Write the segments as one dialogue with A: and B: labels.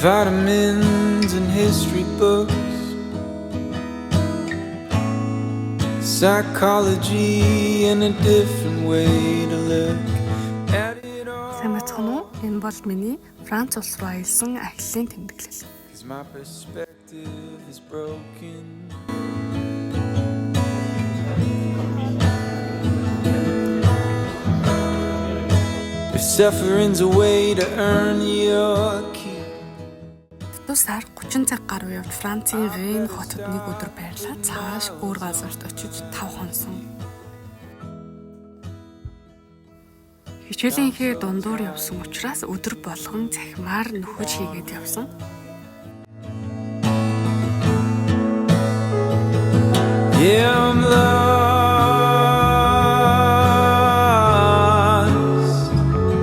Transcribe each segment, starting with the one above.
A: vitamins and history books, psychology and a different way to look at it all.
B: Сайн бацхан уу? Энэ бол миний Франц улс руу аялсан ахлын тэмдэглэл.
A: 'Cause my perspective is broken. If suffering's a way to earn your keep.
B: Тус сар 30 цаг гаруй явж Францын Рейн хотод нэг өдөр байрлаад цааш өөр газарт очиж 5 хонсон. Хичээлийнхээ дундуур явсан учраас өдөр болгон захимаар нөхөж хийгээд явсан.
A: Yeah, I'm lost,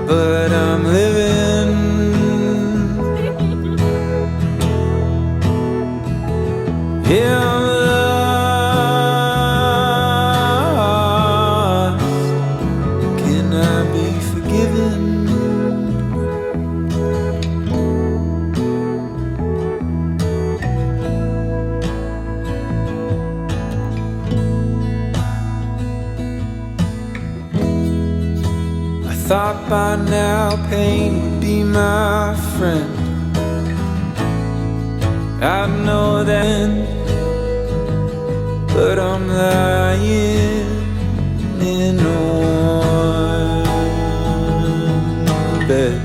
A: but I'm living. Yeah, I'm lost. Can I be forgiven? I thought by now pain would be my friend. I know then, but I'm lying in one bed.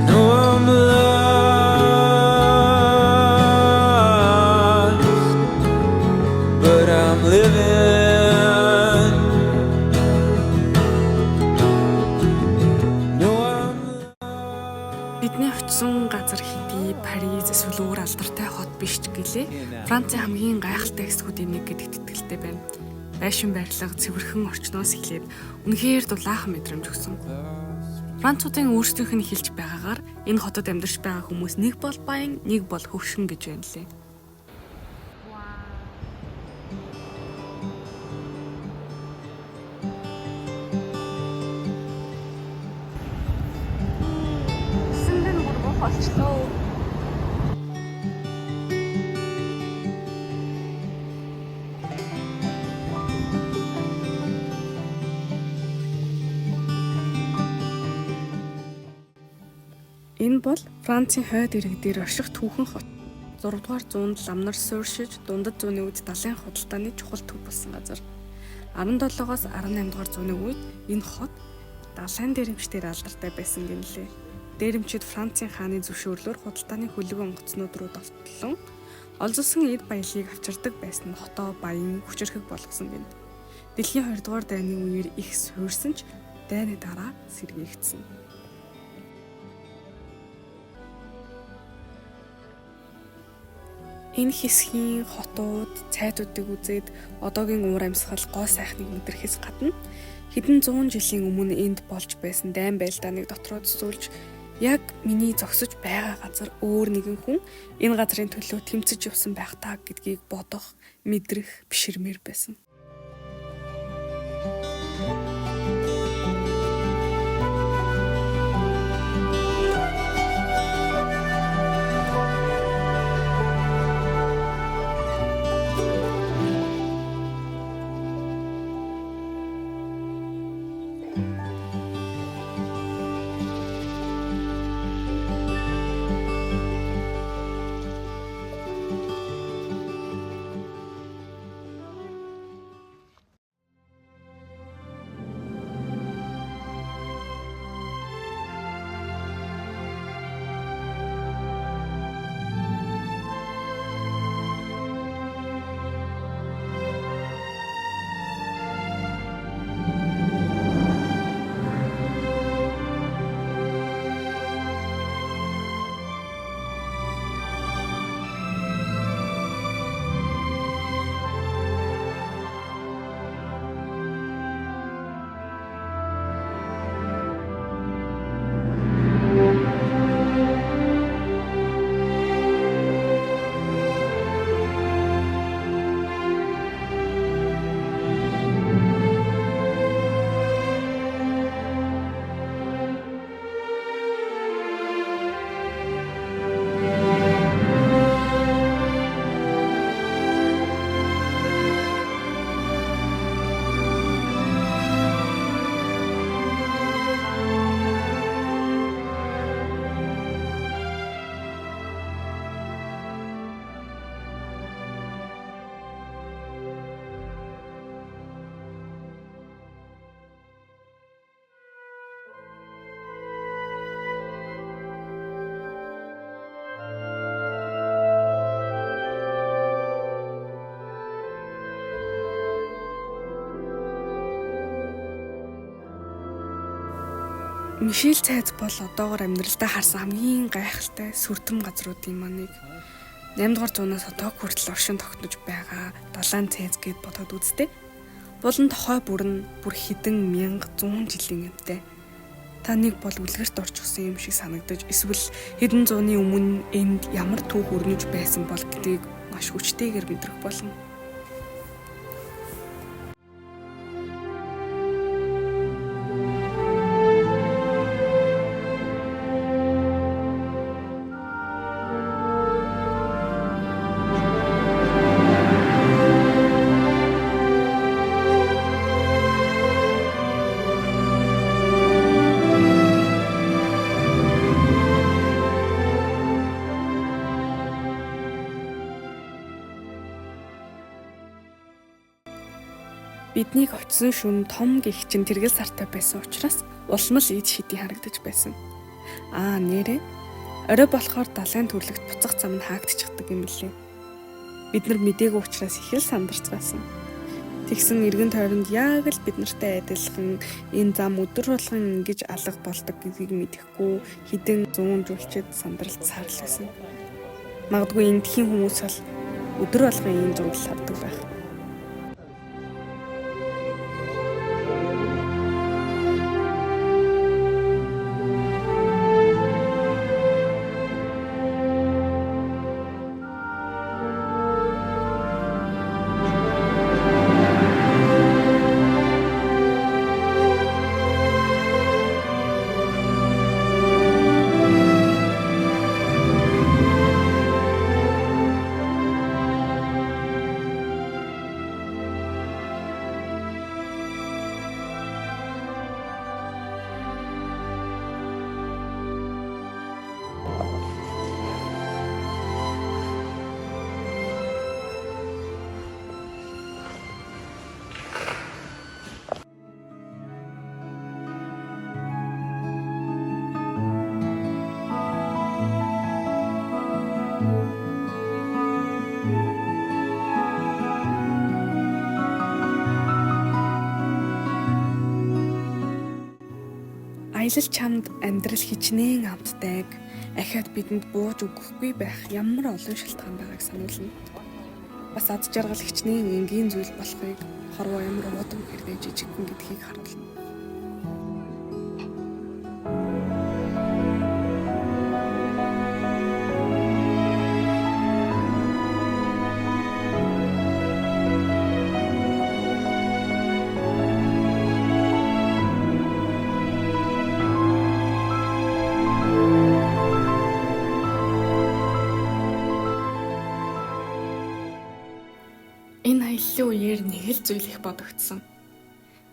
A: No, I'm lost, but I'm living. No, I'm
B: Бидний очисон газар хэдий Париз эсвэл өөр алдартай хот биш ч гэлээ. Францын хамгийн гайхалтай хэсгүүдийн нэг гэдэгт итгэлтэй байна. Байшин барилга цэвэрхэн орчноос эхлээд үнэхээр дулаахан мэдрэмж өгсөн. Француудын өөрсдийнх нь хэлж байгаагаар энэ хотод амьдарч байгаа хүмүүс нэг бол баян, нэг бол хөвшин гэж байна лээ. Энэ бол Францын хойд иргэдээр орших түүхэн хот. 6 дугаар зуунд ламнар суурьшиж, дундад зууны үед далайн худалдааны чухал төв болсон газар. 17-оос 18 дугаар зууны үед энэ хот далайн дээрэмчдээр алдартай байсан гэнэлээ. Дээрэмчид Францын хааны зөвшөөрлөөр худалдааны хөлөг онгоцнууд руу довтлон олзолсон эд баялагийг авчирдаг байсан нь хотоо баян хүчирхэг болгосон гэнэ. Дэлхийн 2 дугаар дайны үеэр их суурьсан ч дайны дараа сэргээгдсэн. Энэ хэсгийн хотууд, цайдуудыг үзээд одоогийн уур амьсгал гоо сайхныг мэдрэхээс гадна хэдэн зуун жилийн өмнө энд болж байсан дайн байлдааныг дотроо зөвлж яг миний зогсож байгаа газар өөр нэгэн хүн энэ газрын төлөө тэмцэж явсан байх таа гэдгийг бодох, мэдрэх биширмээр байсан. Мишель цайз бол одоогоор амьдралдаа харсан хамгийн гайхалтай сүрдэм газруудын маань нэг. 8 дугаар зуунаас одоо хүртэл оршин тогтнож байгаа далайн цайз гэд бодоод үзтээ. Болон тохой бүр хэдэн 1100 жилийн амьтай. Та нэг бол үлгэрт орчихсон юм шиг санагдаж эсвэл хэдэн зууны өмнө энд ямар түүх өрнөж байсан бол гэдгийг маш хүчтэйгээр мэдрэх болно. Биднийг очисон шөнө том гих чин тэргэл сартай байсан учраас улмал ийд шидий харагдаж байсан. Нэрээ орой болохоор далайн төрлөгт буцах зам нь хаагдчихдаг юм лээ. Бид нар мдээгүй учраас их л сандарч байсан. Тэгсэн эргэн тойронд яг л бид нартай адилхан энэ зам өдөр болгон ингэж алга болдог гэдгийг мэдэхгүй хэдэн 100 жуулчид сандралт саарласан. Магадгүй эндхийн хүмүүс бол өдөр болгон ийм зундал хардаг байх. Аялал чамд амьдрал хичнээн амтдаг, ахиад бидэнд бууж өгөхгүй байх ямар олон шалтгаан байгааг сануулна. Бас ад жаргал хичнээн энгийн зүйл болохыг хорвоо ямар удам хэрвээ жижигхэн гэдгийг харуулна. Энэ аяллаа үеэр нэг л зүйл их бодогдсон.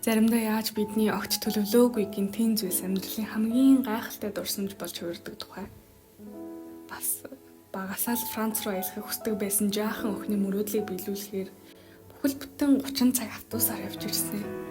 B: Заримдаа яаж бидний огт төлөвлөөгүй гинтийн зүйлс амьдралын хамгийн гайхалтай дурсамж болж хувирдаг тухай. Бас багасаа л Франц руу аялахыг хүсдэг байсан жаахан охины мөрөөдлийг биелүүлэхээр бүхэл бүтэн 30 цаг автобусаар явж ирсэн.